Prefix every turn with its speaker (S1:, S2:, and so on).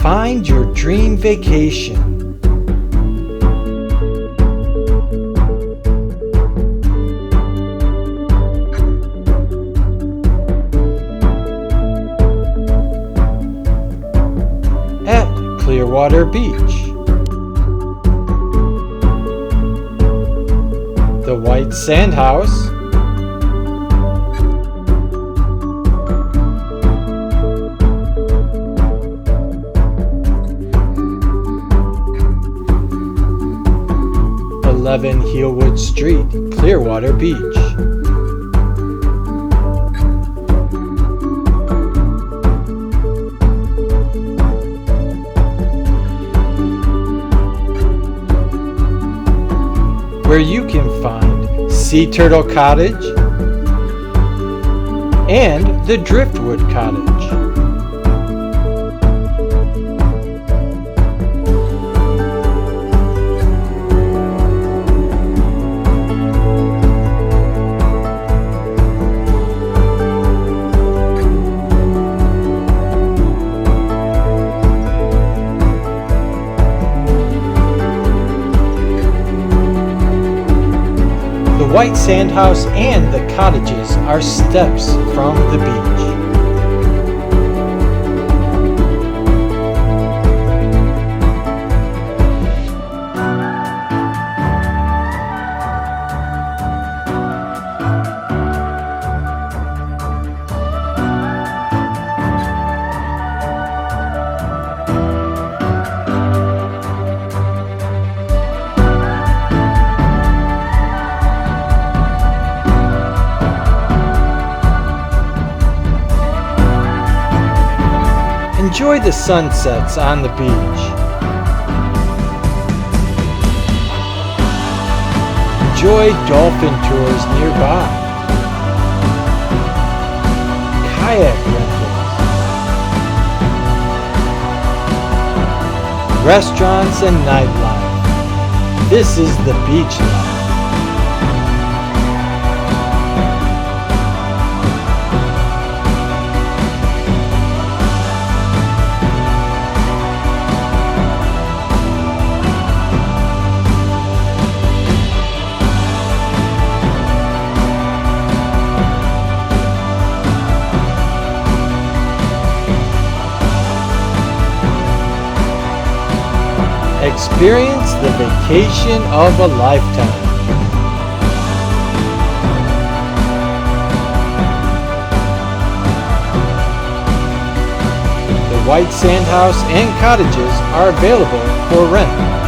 S1: Find your dream vacation. At Clearwater Beach. The White Sand House. Heilwood Street, Clearwater Beach. Where you can find Sea Turtle Cottage and the Driftwood Cottage. The White Sand House and the Cottages are steps from the beach. Enjoy the sunsets on the beach. Enjoy dolphin tours nearby. Kayak rentals. Restaurants and nightlife. This is the beach life. Experience the vacation of a lifetime. The White Sand House and Cottages are available for rent.